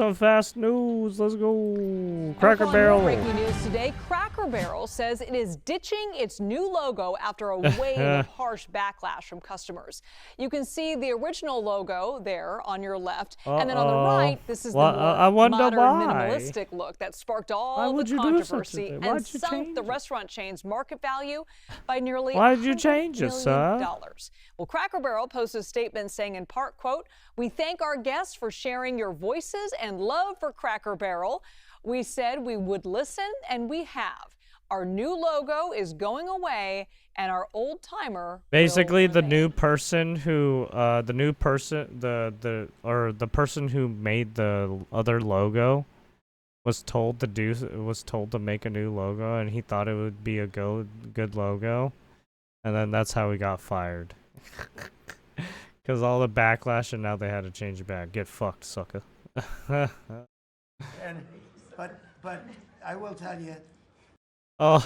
some fast news. Let's go. Cracker Barrel. Breaking news today. Cracker Barrel says it is ditching its new logo after a wave of harsh backlash from customers. You can see the original logo there on your left. And then on the right, this is the more modern, minimalistic look that sparked all the controversy and sunk the restaurant chain's market value by nearly $100 million. Well, Cracker Barrel posted a statement saying in part, quote, "We thank our guests for sharing your voices and love for Cracker Barrel. We said we would listen, and we have. Our new logo is going away, and our old timer." Basically, the person who made the other logo was told to make a new logo, and he thought it would be a good logo, and then that's how he got fired. Because all the backlash, and now they had to change it back. Get fucked, sucker. But I will tell you. Oh,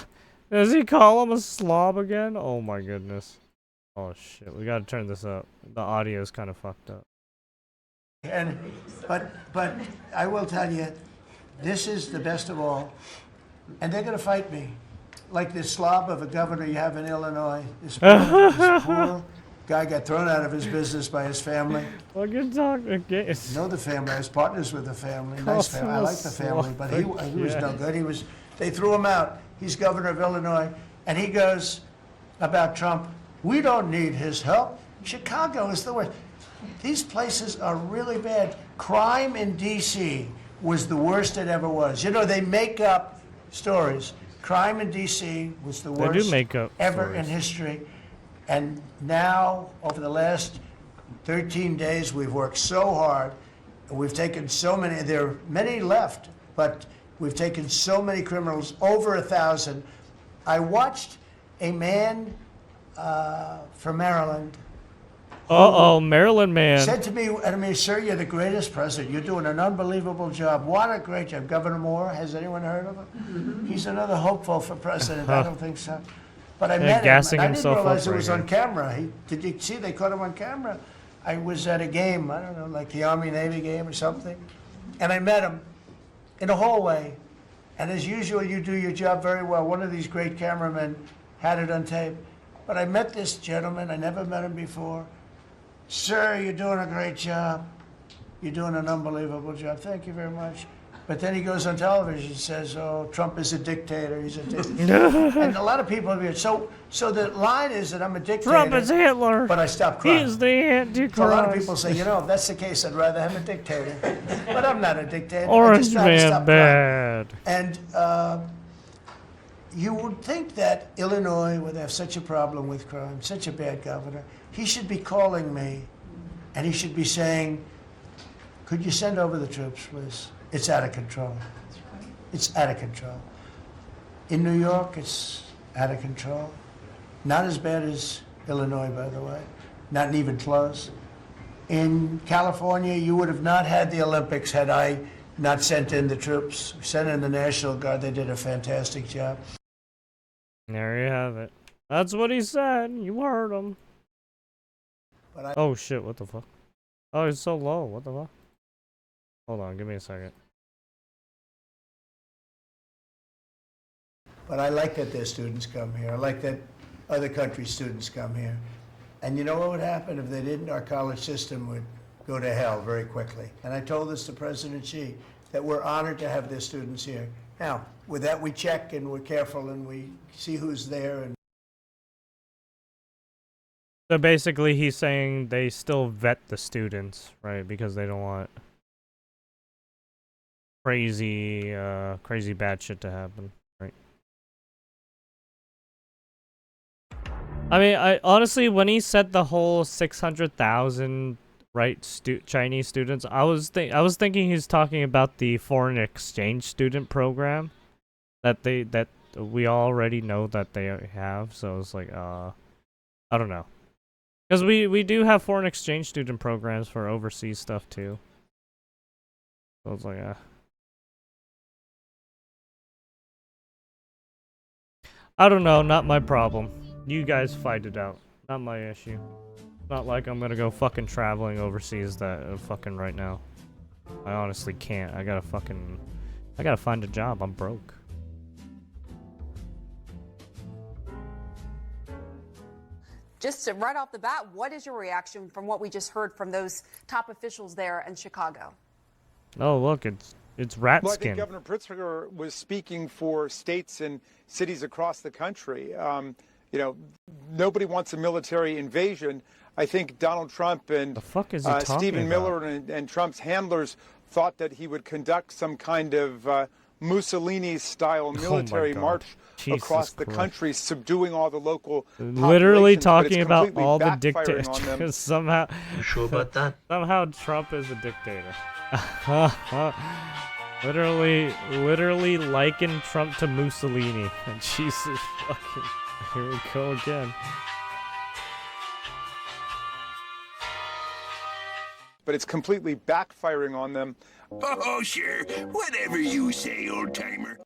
does he call him a slob again? Oh my goodness. Oh shit, we gotta turn this up. The audio is kind of fucked up. But I will tell you, this is the best of all, and they're gonna fight me, like this slob of a governor you have in Illinois. This poor guy got thrown out of his business by his family. Well, good talk. Okay. Know the family. I was partners with the family. Nice family. I like the family, but he was no good. They threw him out. He's governor of Illinois, and he goes about Trump, "We don't need his help. Chicago is the worst." These places are really bad. Crime in D.C. was the worst it ever was. You know, they make up stories. Crime in D.C. was the worst ever in history. And now, over the last 13 days, we've worked so hard. We've taken so many, there are many left, but we've taken so many criminals, over 1,000. I watched a man from Maryland. Maryland man. Said to me, "Sir, you're the greatest president. You're doing an unbelievable job. What a great job." Governor Moore, has anyone heard of him? Mm-hmm. He's another hopeful for president. I don't think so. But I met him, and I didn't realize it was on camera. Did you see they caught him on camera? I was at a game, I don't know, like the Army-Navy game or something, and I met him in a hallway. And as usual, you do your job very well. One of these great cameramen had it on tape. But I met this gentleman. I never met him before. "Sir, you're doing a great job. You're doing an unbelievable job. Thank you very much." But then he goes on television and says, "Oh, Trump is a dictator. He's a dictator." And a lot of people have been, so the line is that I'm a dictator. Trump is Hitler. But I stopped crying. He's the Antichrist. So a lot of people say, you know, if that's the case, I'd rather have a dictator. But I'm not a dictator. Orange man bad. And you would think that Illinois would have such a problem with crime, such a bad governor. He should be calling me, and he should be saying, "Could you send over the troops, please? It's out of control. It's out of control." In New York, it's out of control. Not as bad as Illinois, by the way. Not even close. In California, you would have not had the Olympics had I not sent in the troops. Sent in the National Guard. They did a fantastic job. There you have it. That's what he said. You heard him. Oh shit, what the fuck? Oh, it's so low. What the fuck? Hold on, give me a second. But I like that their students come here. I like that other countries' students come here. And you know what would happen if they didn't? Our college system would go to hell very quickly. And I told this to President Xi, that we're honored to have their students here. Now, with that, we check and we're careful and we see who's there. And so basically, he's saying they still vet the students, right? Because they don't want crazy bad shit to happen, right? I mean, I honestly, when he said the whole 600,000 Chinese students, I was thinking he's talking about the foreign exchange student program that we already know that they have. So it's like, I don't know, because we do have foreign exchange student programs for overseas stuff too. So it's like, I don't know, not my problem. You guys fight it out. Not my issue. Not like I'm gonna go fucking traveling overseas fucking right now. I honestly can't. I gotta find a job. I'm broke. Just right off the bat, what is your reaction from what we just heard from those top officials there in Chicago? Oh, look, it's rat Well, I skin. think Governor Pritzker was speaking for states and cities across the country. You know, nobody wants a military invasion. I think Donald Trump and The fuck is he talking Stephen about? Miller and Trump's handlers thought that he would conduct some kind of Mussolini-style military God. march Jesus across the Christ. country, subduing all the local Literally populations, but it's talking about completely all the backfiring on them. dictators. Somehow, You sure about that? somehow Trump is a dictator. literally liken Trump to Mussolini. And Jesus fucking, here we go again. But it's completely backfiring on them. Oh, sure. Whatever you say, old-timer.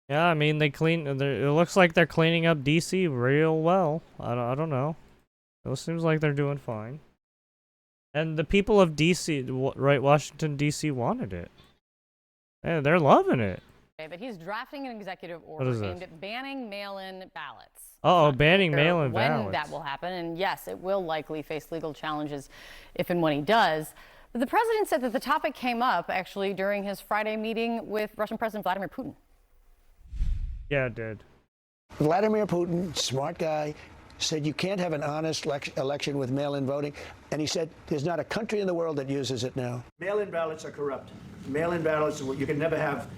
Yeah, I mean it looks like they're cleaning up DC real well. I don't know. It seems like they're doing fine. And the people of DC, right, Washington DC wanted it. Yeah, they're loving it. But he's drafting an executive What order is aimed this? at banning mail-in ballots. Uh-oh, Not banning clear mail-in when ballots. that will happen, and yes, it will likely face legal challenges if and when he does. But the president said that the topic came up actually during his Friday meeting with Russian President Vladimir Putin. Yeah, it did. Vladimir Putin, smart guy, said you can't have an honest election with mail-in voting. And he said there's not a country in the world that uses it now. Mail-in ballots are corrupt. Mail-in ballots, you can never have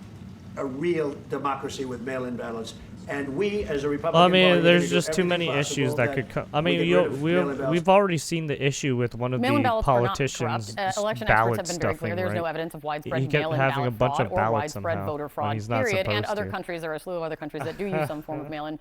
a real democracy with mail-in ballots. And we, as a Republican Well, I mean, Party, there's are gonna do just too everything many possible issues that could come. I we mean, get rid of mail-in ballots. we've already seen the issue with one of Mail-in the ballots are not politicians' corrupt. Election ballot experts have been very clear. stuffing, There's no right? evidence of He widespread kept mail-in having a ballot bunch fraud of or ballots widespread somehow voter when fraud, he's not period. And supposed other to. countries, there are a slew of other countries that do use some form of mail-in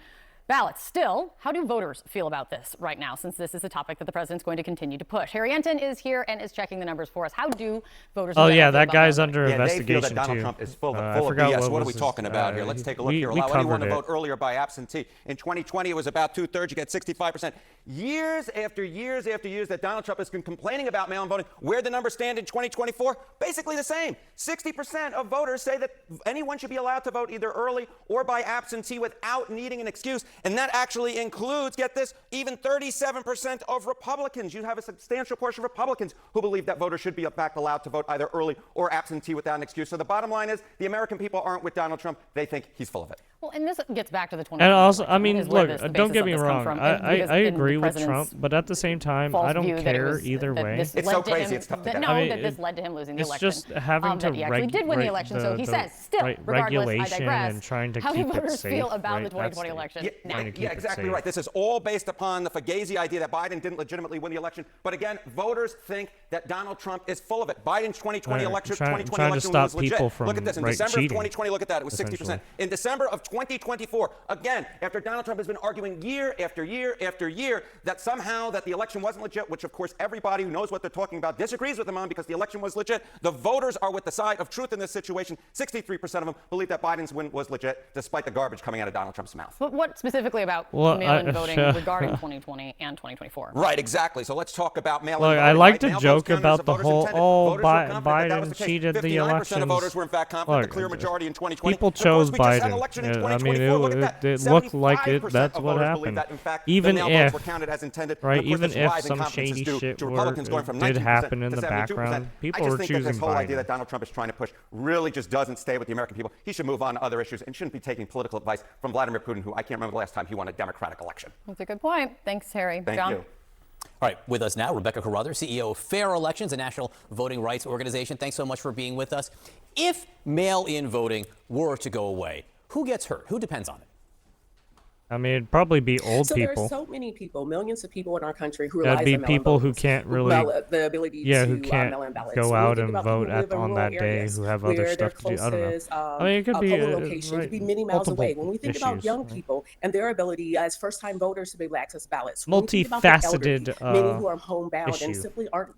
ballots. Still, how do voters feel about this right now, since this is a topic that the president's going to continue to push? Harry Enton is here and is checking the numbers for us. How do voters Oh in general yeah, feel that about guy's mail-in voting? under Yeah, they investigation feel that Donald too. Trump is full I of forgot BS. what What are was we his- talking about here? Let's take a look here. We Allow anyone to covered vote earlier by absentee. In 2020, it was about 2/3. You get 65%. Years after years after years that Donald Trump has been complaining about mail-in voting. Where'd the numbers stand in 2024? Basically the same. 60% of voters say that anyone should be allowed to vote either early or by absentee without needing an excuse. And that actually includes, get this, even 37% of Republicans. You have a substantial portion of Republicans who believe that voters should be in fact allowed to vote either early or absentee without an excuse. So the bottom line is the American people aren't with Donald Trump. They think he's full of it. Well, and this gets back to the 2020 And also, election, I mean, is where look, the don't basis get of me this come wrong. from. I Because in agree the with president's Trump, but at the same time, false I don't view that it care was- either that way. this It's led so to crazy, him- it's tough to that, get. no, I mean, that this led to him losing the it's election. just having that he actually did win the election. So he says, still, regardless, I regulation digress. and trying to How keep do it voters safe, feel about right? the 2020 That's election? Yeah, Trying to keep yeah, it exactly safe. right. This is all based upon the Fugazi idea that Biden didn't legitimately win the election. But again, voters think that Donald Trump is full of it. Biden's 2020 election, trying to 2020 election stop was legit. people from, Look at this. In right, December cheating, of 2020, look at that. It was 60%. essentially. In December of 2024, again, after Donald Trump has been arguing year after year after year that somehow that the election wasn't legit, which of course everybody who knows what they're talking about disagrees with him on because the election was legit. The voters are with the side of truth in this situation. 63% of them believe that Biden's win was legit, despite the garbage coming out of Donald Trump's mouth. But what specifically about Well, mail-in voting regarding 2020 and 2024? Right, exactly. So let's talk about mail-in Look, voting. I like right? to Mail joke votes count as about the the voters whole, intended. oh, Voters were confident that that was Biden the case. cheated the 59% elections. of voters were in fact confident Look, the clear majority in 2020. people And of chose course, we just had an Biden. election in Yeah, I mean, 2024. Look at that. it looked like it. 75% That's of what voters happened. believe that, in fact, Even the mail votes if, were counted as intended. right, And of course, even this if rise in some confidence is shady due shit to Republicans going from did 19% happen in to the 72%. background, people I were just think that choosing this whole idea Biden. that Donald Trump is trying to push really just doesn't stay with the American people. He should move on to other issues and shouldn't be taking political advice from Vladimir Putin, who I can't remember the last time he won a Democratic election. That's a good point. Thanks, Harry. Thank John? you. All right, with us now, Rebecca Carruthers, CEO of Fair Elections, a national voting rights organization. Thanks so much for being with us. If mail-in voting were to go away, who gets hurt? Who depends on it? I mean, it'd probably be old So people. there are so many people, millions of people in our country who That'd rely be on mail-in people who votes, can't really, the ability yeah, to who can't mail-in ballots. go When we out think and about vote people who live in on rural that day, areas who have where other their stuff to do. I don't know. closest, I mean, it could be polling right, location could be many miles away. When we think about young people and their ability as first-time voters to be able to access ballots, when we think about the elderly, multifaceted, many who are homebound and issue. simply aren't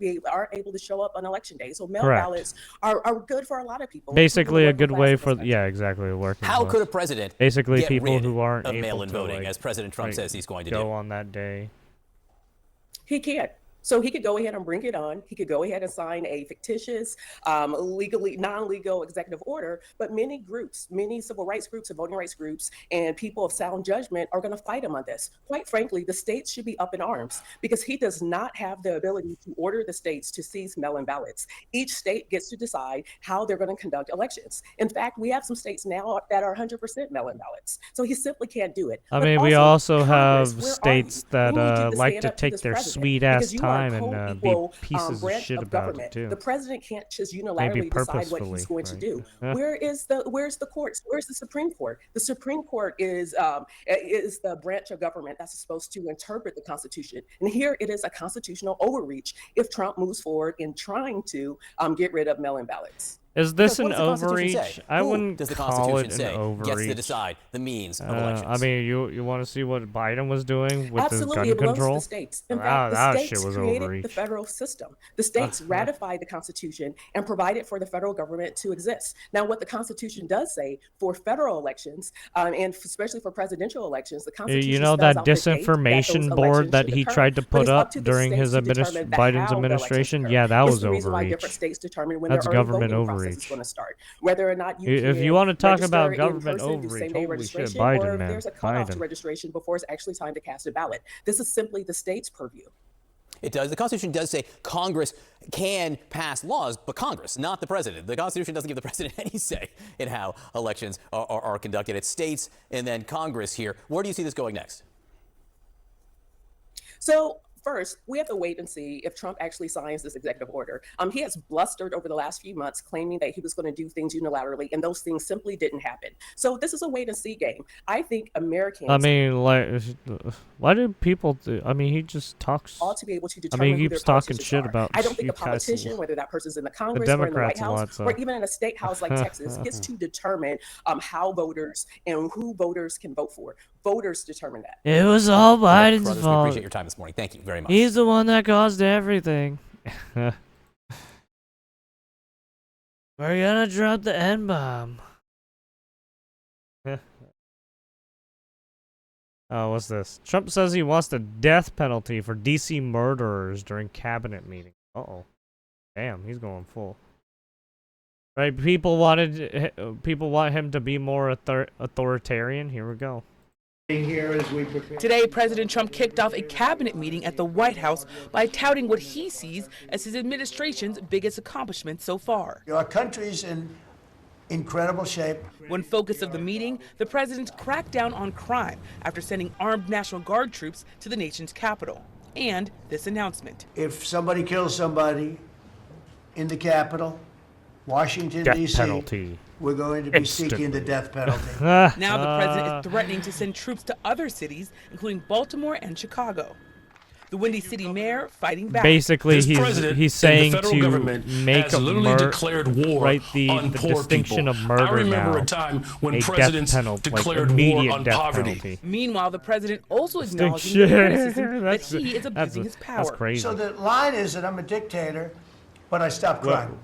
able to show up on election day. So mail Correct. ballots are good for a lot of people. Basically, a good working way class for, and yeah, exactly, working How class. could a president basically get people rid who aren't of able mail-in to voting, like, as President Trump like, says he's going to Oh, go do? on that day? He can't. So he could go ahead and bring it on. He could go ahead and sign a fictitious, legally non-legal executive order. But many groups, many civil rights groups and voting rights groups and people of sound judgment are going to fight him on this. Quite frankly, the states should be up in arms because he does not have the ability to order the states to seize mail-in ballots. Each state gets to decide how they're going to conduct elections. In fact, we have some states now that are 100% mail-in ballots. So he simply can't do it. I But mean, we also Congress, have where are states you? We need you that to like stand to up to take this their president sweet ass because you are time and be co-equal pieces of branch shit of about it government. too. The president can't just Maybe unilaterally decide what purposefully, he's going to right? do. Yeah. Where's the courts? Where's the Supreme Court? The Supreme Court is the branch of government that's supposed to interpret the Constitution. And here it is a constitutional overreach if Trump moves forward in trying to get rid of mail-in ballots. Is this Because what an does the Constitution overreach? say? I Who wouldn't does the call Constitution it an say overreach. gets to decide the means of elections? I mean, you want to see what Biden was doing with Absolutely, his it gun belongs to control? the states. In Wow, fact, the that states shit was created overreach. the federal system. The states ratified the Constitution and provided for the federal government to exist. Now, what the Constitution does say for federal elections, and especially for presidential elections, the Constitution You know spells that out the date that disinformation those board elections that should he occur. tried to But put it's up up to the during states his to determine Biden's how the elections administration? occur. Yeah, that It's was the reason why overreach. different states determine when That's their early government voting process is overreach. going to start. Whether or not you If can you want to talk register about in government person, do overreach, same-day holy shit, registration, or Biden, if man, there's a cutoff to Biden. registration before it's actually time to cast a ballot. This is simply the state's purview. It does. The Constitution does say Congress can pass laws, but Congress, not the president. The Constitution doesn't give the president any say in how elections are conducted. It's states and then Congress here. Where do you see this going next? So first, we have to wait and see if Trump actually signs this executive order. He has blustered over the last few months, claiming that he was going to do things unilaterally, and those things simply didn't happen. So this is a wait and see game. I think Americans. I mean, like, why do people do? I mean, he just talks. Ought to be able to I determine mean, he who their keeps talking politicians shit are. about. I don't think you a politician, whether that person's in the Congress or in the White Democrats a House, lot, so. or even in a state house like Texas, gets to determine how voters and who voters can vote for. Voters determine that. It was all Biden's Brothers, we fault. appreciate your time this morning. Thank you very much. He's the one that caused everything. We're gonna drop the N-bomb. Oh, what's this? Trump says he wants the death penalty for DC murderers during cabinet meeting. Uh-oh. Damn, he's going full. Right, people want him to be more authoritarian. Here we go. Today, President Trump kicked off a cabinet meeting at the White House by touting what he sees as his administration's biggest accomplishment so far. Our country's in incredible shape. One focus of the meeting, the president's crackdown on crime after sending armed National Guard troops to the nation's capital. And this announcement. If somebody kills somebody in the Capitol, Washington, Death D.C., penalty. we're going to be Instantly. seeking the death penalty. Now the president is threatening to send troops to other cities, including Baltimore and Chicago. The Windy City mayor fighting back. Basically, he's saying federal to government make has literally declared war right, the on poor distinction people. of murder I remember now. a time when A presidents death penalty, declared like immediate war on death poverty. penalty. Meanwhile, the president also Stinks acknowledging the shit. criticism that That's- he is abusing his power. That's crazy. So the line is that I'm a dictator, but I stopped crime.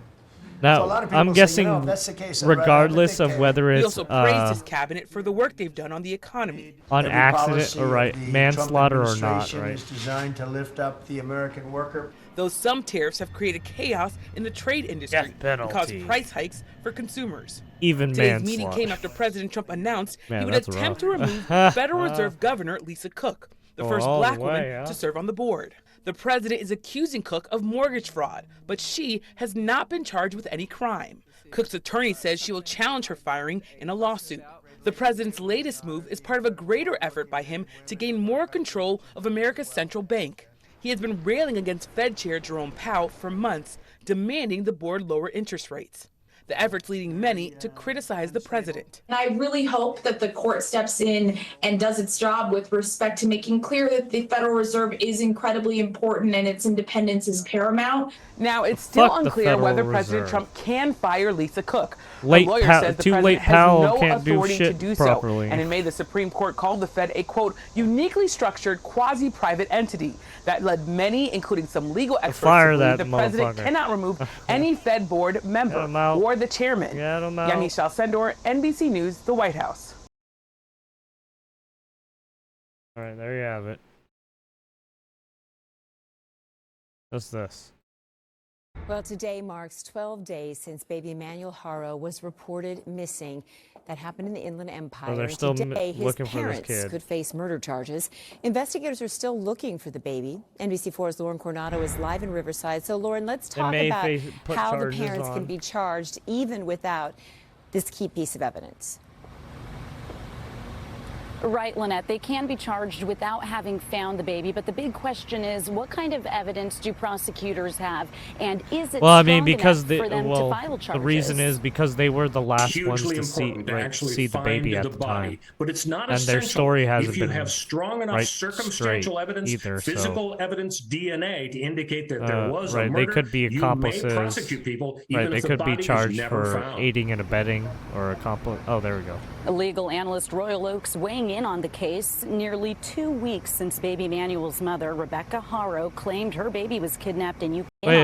Now, So a lot of people I'm say, guessing, if that's the case, I'd rather have a regardless of dictator. whether He it's also praised his cabinet for the work they've done on the economy. on Every accident policy or of right, the manslaughter Trump or not, administration right? is designed to lift up the American worker. Though some tariffs have created chaos in the trade industry Death and caused penalty. price hikes for consumers. Even Today's meeting manslaughter. came after President Trump announced Man, he would that's attempt rough. to remove Federal Reserve Governor Lisa Cook, the Oh, first all the black way, woman huh? to serve on the board. The president is accusing Cook of mortgage fraud, but she has not been charged with any crime. Cook's attorney says she will challenge her firing in a lawsuit. The president's latest move is part of a greater effort by him to gain more control of America's central bank. He has been railing against Fed Chair Jerome Powell for months, demanding the board lower interest rates. The effort's leading many to criticize the president. And I really hope that the court steps in and does its job with respect to making clear that the Federal Reserve is incredibly important and its independence is paramount. Now, it's still Fuck the unclear Federal whether Reserve. President Trump can fire Lisa Cook. Late the lawyer Pow- says the too president late has Powell no can't do authority to shit do properly. so. And in May, the Supreme Court called the Fed a, quote, uniquely structured quasi-private entity that led many, including some legal experts, Fire to believe that the president motherfucker. cannot remove any Fed board member him out. or the chairman. Get him out. Yamiche Alcindor, NBC News, the White House. All right, there you have it. What's this? Well, today marks 12 days since baby Emmanuel Haro was reported missing. That happened in the Inland Empire. Oh, they're still today, his looking for this parents kid. could face murder charges. Investigators are still looking for the baby. NBC4's Lauren Coronado is live in Riverside. So, Lauren, let's talk about how the parents can be charged even without this key piece of evidence. Right, Lynette. They can be charged without having found the baby, but the big question is, what kind of evidence do prosecutors have, and is it strong enough for them to file charges? The reason is because they were the last Hugely ones to important to actually see the find baby at the the body, time, but it's not and their essential story hasn't if you been have strong enough circumstantial evidence, either, physical evidence, DNA to indicate that there was a right, murder. they could be accomplices. You may prosecute people even they if the could be body charged is never for found. aiding and abetting or accomplice. Oh, there we go. Legal analyst Royal Oaks weighing in on the case. Nearly 2 weeks since baby Emmanuel's mother, Rebecca Haro, claimed her baby was kidnapped in Ukraine. Wait,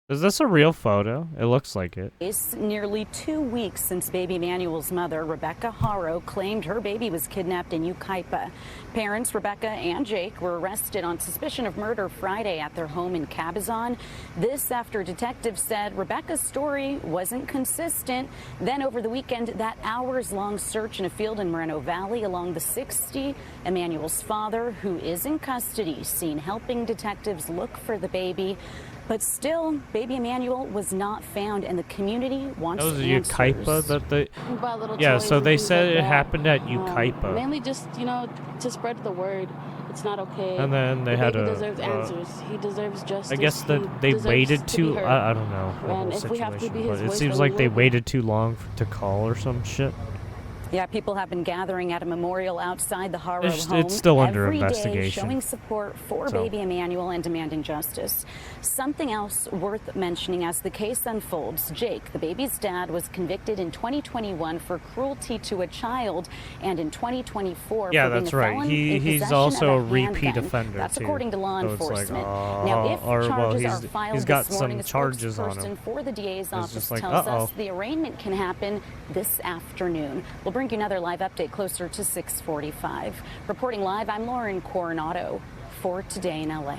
is this a real photo? It looks like it. It's nearly 2 weeks since baby Emmanuel's mother, Rebecca Haro, claimed her baby was kidnapped in Ukaipa. Parents Rebecca and Jake were arrested on suspicion of murder Friday at their home in Cabazon. This after detectives said Rebecca's story wasn't consistent. Then over the weekend, that hours-long search in a field in Moreno Valley along the 60, Emmanuel's father, who is in custody, seen helping detectives look for the baby. But still, baby Emmanuel was not found, and the community wants answers. That was Ukaipa that they... Yeah, so they said it happened at Ukaipa. Mainly just, to spread the word. It's not okay. And then they had He deserves answers. He deserves justice. I guess that they waited too... I don't know the whole situation, but it seems like they waited too long to call or some shit. Yeah, people have been gathering at a memorial outside the Haro home It's still under every day, investigation. showing support for baby Emmanuel and demanding justice. Something else worth mentioning as the case unfolds. Jake, the baby's dad, was convicted in 2021 for cruelty to a child, and in 2024 for being a felon in He's possession also a of repeat handgun. offender That's too. according to law So it's enforcement. Like, Now, if charges are he's filed got this morning, some a charges on spokesperson him. for the DA's office just like, tells us the arraignment can happen this afternoon. We'll bring you another live update closer to 6:45. Reporting live, I'm Lauren Coronado for Today in LA.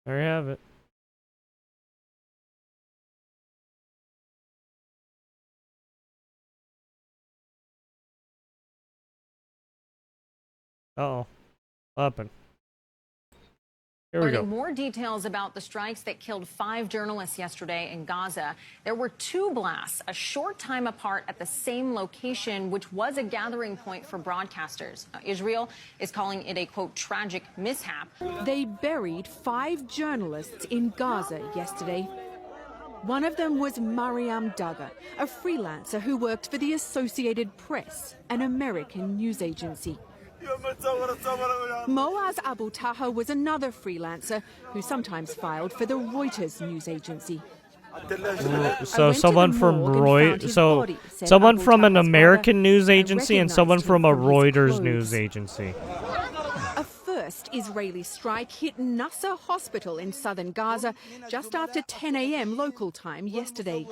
There you have it. Uh-oh. What happened? Here we go. More details about the strikes that killed 5 journalists yesterday in Gaza. There were 2 blasts a short time apart at the same location, which was a gathering point for broadcasters. Israel is calling it a, quote, tragic mishap. They buried 5 journalists in Gaza yesterday. One of them was Mariam Dagga, a freelancer who worked for the Associated Press, an American news agency. Moaz Abu Taha was another freelancer who sometimes filed for the Reuters news agency. So someone from someone from an American news agency and someone from a Reuters news agency. A first Israeli strike hit Nasser Hospital in southern Gaza just after 10 a.m. local time yesterday.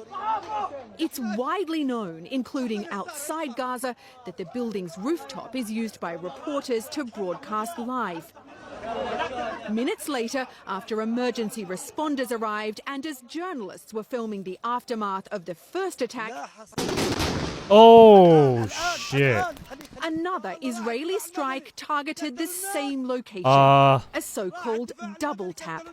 It's widely known, including outside Gaza, that the building's rooftop is used by reporters to broadcast live. Minutes later, after emergency responders arrived and as journalists were filming the aftermath of the first attack, oh shit. Another Israeli strike targeted the same location, a so-called double tap.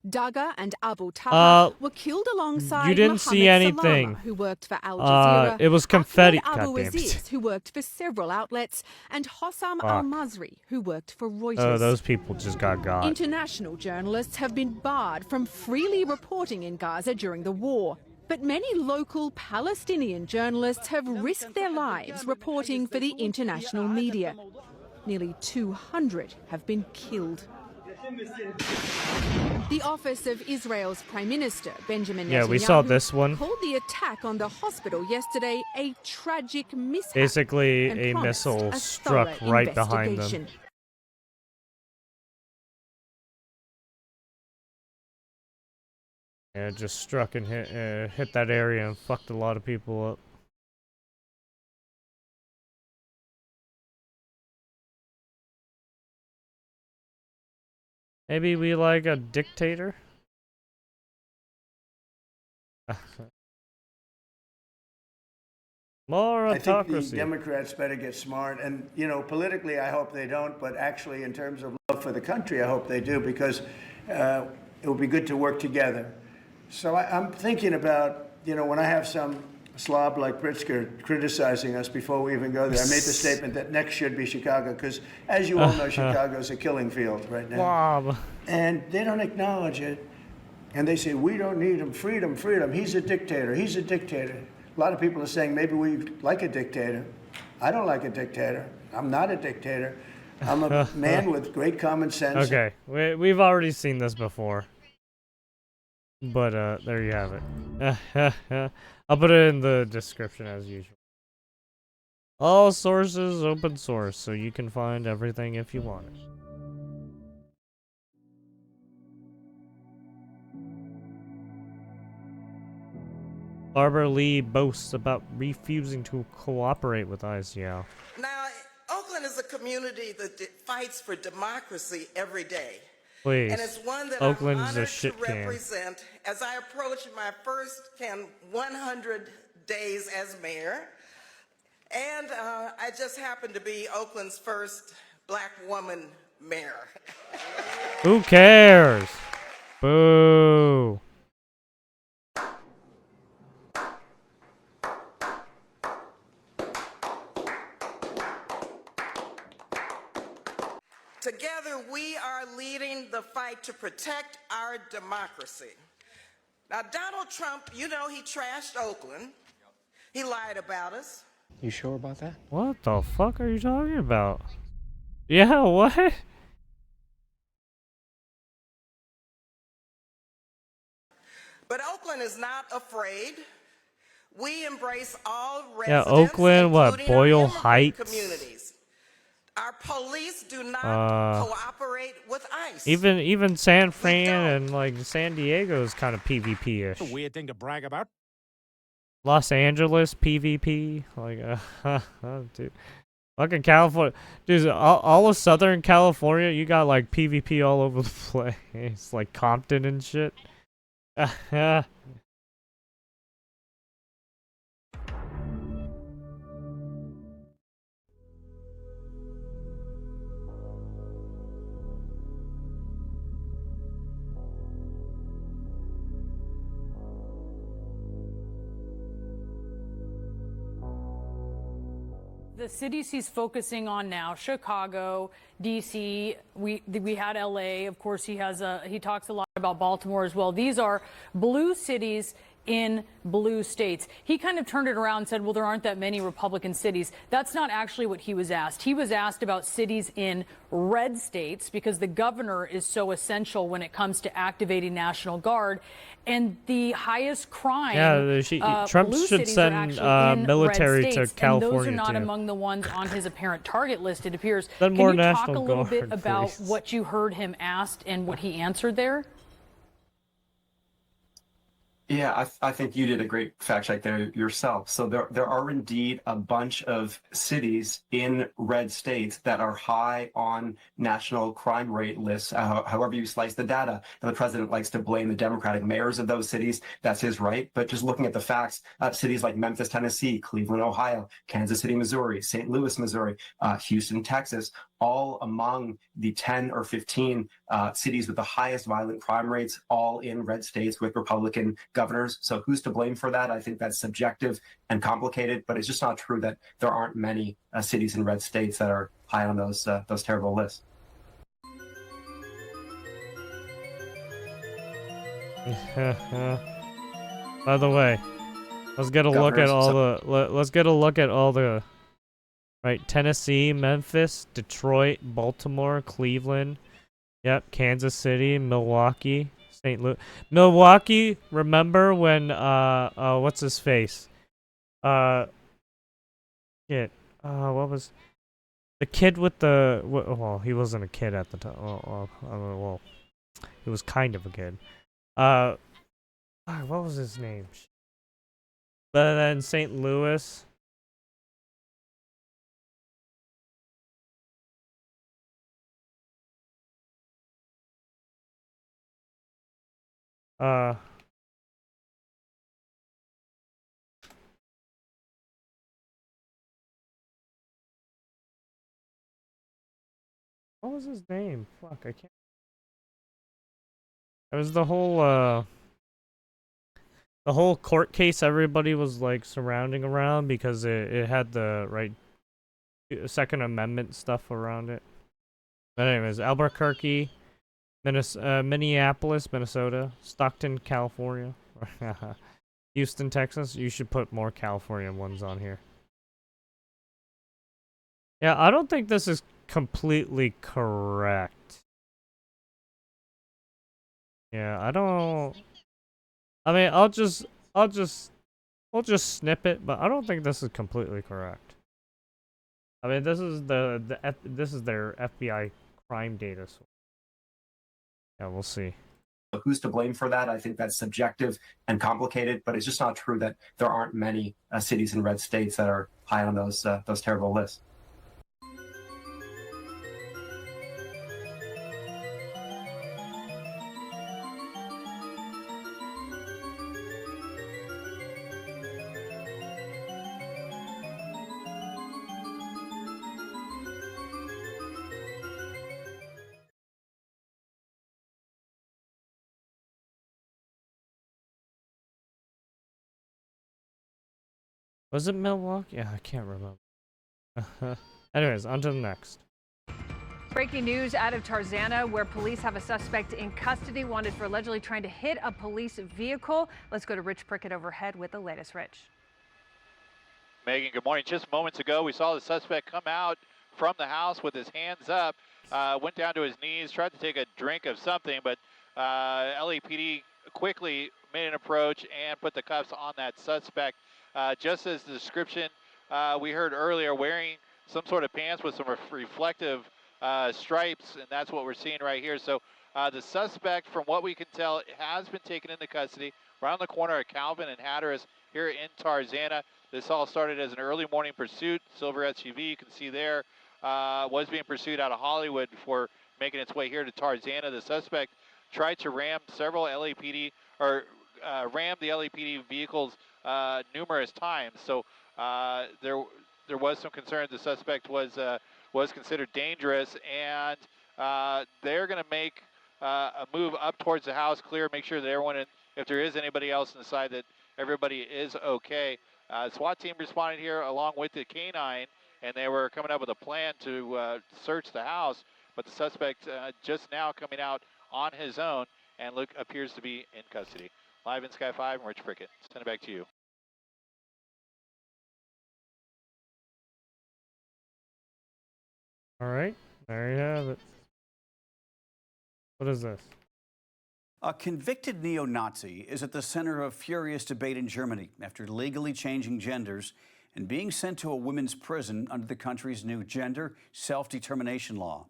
Dagga and Abu Taha were killed alongside you didn't Mohammed see anything. Salama, who worked for Al Jazeera, it was confetti. Ahmed Abu Goddamn. Aziz, who worked for several outlets, and Hossam Al-Masri, who worked for Reuters. Oh, those people just got. International journalists have been barred from freely reporting in Gaza during the war. But many local Palestinian journalists have risked their lives reporting for the international media. Nearly 200 have been killed. The office of Israel's Prime Minister, Benjamin Netanyahu, we saw this one. called the attack on the hospital yesterday a tragic mishap. Basically, and a promised missile a struck thorough right behind them. investigation. Yeah, it just struck and hit that area and fucked a lot of people up. Maybe we like a dictator? More I think the autocracy. Democrats better get smart. And, you know, politically, I hope they don't. But actually, in terms of love for the country, I hope they do, because it would be good to work together. So I'm thinking about, you know, when I have some slob like Pritzker criticizing us before we even go there, I made the statement that next should be Chicago, because as you all know, Chicago's a killing field right now. Slob. And they don't acknowledge it. And they say, we don't need him. Freedom, freedom. He's a dictator. He's a dictator. A lot of people are saying maybe we like a dictator. I don't like a dictator. I'm not a dictator. I'm a man with great common sense. Okay, we've already seen this before. But there you have it. I'll put it in the description as usual. All sources open source, so you can find everything if you want it. Barbara Lee boasts about refusing to cooperate with ICL. Now, Oakland is a community that fights for democracy every day. Please. And it's one that Oakland's I'm honored a shit to can. represent as I approach my first 100 days as mayor. And I just happen to be Oakland's first black woman mayor. Who cares? Boo. Together, we are leading the fight to protect our democracy. Now, Donald Trump, you know, he trashed Oakland. He lied about us. You sure about that? What the fuck are you talking about? Yeah, what? But Oakland is not afraid. We embrace all residents, Yeah, Oakland, what? including our Boyle immigrant Heights? communities. Our police do not cooperate with ICE. Even San Fran and like San Diego is kind of PvP-ish. A weird thing to brag about. Los Angeles PvP, like dude, fucking California, dude, all of Southern California, you got like PvP all over the place, like Compton and shit. The cities he's focusing on now, Chicago, D.C., we had L.A., of course he talks a lot about Baltimore as well. These are blue cities in blue states. He kind of turned it around and said, well, there aren't that many Republican cities. That's not actually what he was asked. He was asked about cities in red states because the governor is so essential when it comes to activating National Guard. And the highest crime, Trump blue should cities send are actually in military red to states, California and those are not too. among the ones on his apparent target list, it appears. Send Can more you talk National a little bit Guard, about please. what you heard him asked and what he answered there? Yeah, I think you did a great fact check there yourself. So there are indeed a bunch of cities in red states that are high on national crime rate lists, however you slice the data. And the president likes to blame the Democratic mayors of those cities. That's his right. But just looking at the facts, cities like Memphis, Tennessee, Cleveland, Ohio, Kansas City, Missouri, St. Louis, Missouri, Houston, Texas, all among the 10 or 15 cities with the highest violent crime rates, all in red states with Republican governors. So who's to blame for that? I think that's subjective and complicated, but it's just not true that there aren't many cities in red states that are high on those terrible lists. By the way, let's get a look at all let's get a look at all the right, Tennessee, Memphis, Detroit, Baltimore, Cleveland, yep, Kansas City, Milwaukee, St. Louis. Milwaukee, remember when what's his face? What was the kid with the well, he wasn't a kid at the time. Well, he was kind of a kid. What was his name? But then St. Louis. What was his name? Fuck, I can't. It was the whole court case everybody was like surrounding around because it had the right Second Amendment stuff around it. But anyways, Albuquerque, Minneapolis, Minnesota, Stockton, California, Houston, Texas. You should put more California ones on here. Yeah, I don't think this is completely correct. Yeah, I don't. I mean, we'll just snip it, but I don't think this is completely correct. I mean, this is this is their FBI crime data. So yeah, we'll see. Who's to blame for that? I think that's subjective and complicated, but it's just not true that there aren't many cities in red states that are high on those terrible lists. Was it Milwaukee? Yeah, I can't remember. Anyways, on to the next. Breaking news out of Tarzana, where police have a suspect in custody wanted for allegedly trying to hit a police vehicle. Let's go to Rich Prickett overhead with the latest. Rich. Megan, good morning. Just moments ago, we saw the suspect come out from the house with his hands up, went down to his knees, tried to take a drink of something, but LAPD quickly made an approach and put the cuffs on that suspect. Just as the description we heard earlier, wearing some sort of pants with some reflective stripes, and that's what we're seeing right here. So the suspect, from what we can tell, has been taken into custody around the corner of Calvin and Hatteras here in Tarzana. This all started as an early morning pursuit. Silver SUV, you can see there, was being pursued out of Hollywood before making its way here to Tarzana. The suspect tried to ram several LAPD, or rammed the LAPD vehicles numerous times. So there was some concern the suspect was considered dangerous, and they're going to make a move up towards the house, clear, make sure that everyone, if there is anybody else inside, that everybody is okay. SWAT team responded here along with the canine, and they were coming up with a plan to search the house, but the suspect just now coming out on his own and appears to be in custody. Live in Sky 5, I'm Rich Prickett. Send it back to you. All right, there you have it. What is this? A convicted neo-Nazi is at the center of furious debate in Germany after legally changing genders and being sent to a women's prison under the country's new gender self-determination law.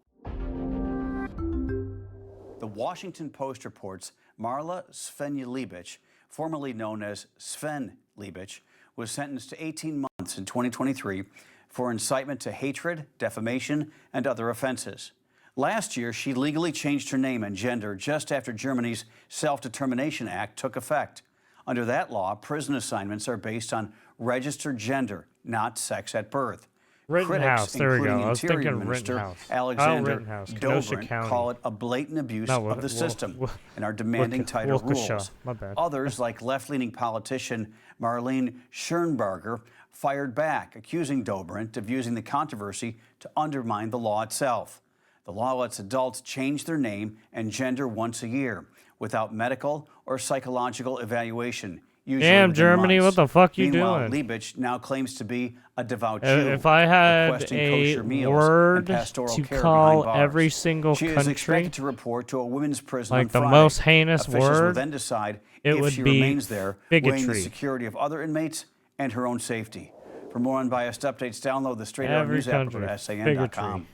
The Washington Post reports Marla Svenja-Libich, formerly known as Sven Libich, was sentenced to 18 months in 2023 for incitement to hatred, defamation, and other offenses. Last year, she legally changed her name and gender just after Germany's Self-Determination Act took effect. Under that law, prison assignments are based on registered gender, not sex at birth. Rittenhouse, Critics, there we including go. I was Interior thinking Minister Rittenhouse. Alexander Kenosha Dobrindt County. call it a blatant abuse of the system and are demanding tighter rules. My bad. Others, like left-leaning politician Marlene Schernberger, fired back, accusing Dobrindt of using the controversy to undermine the law itself. The law lets adults change their name and gender once a year without medical or psychological evaluation. Damn, Germany, what the fuck you Meanwhile, doing? Libich now claims to be a devout Jew. If I had requesting a kosher meals word and pastoral to care call behind bars. every single She is country, expected to report to a women's prison like on the Friday. most heinous Officials will word, then decide it if would she be remains there, weighing the bigotry. security of other inmates and her own safety. For more unbiased updates, download the Straight Out Every News app country, at SAN.com.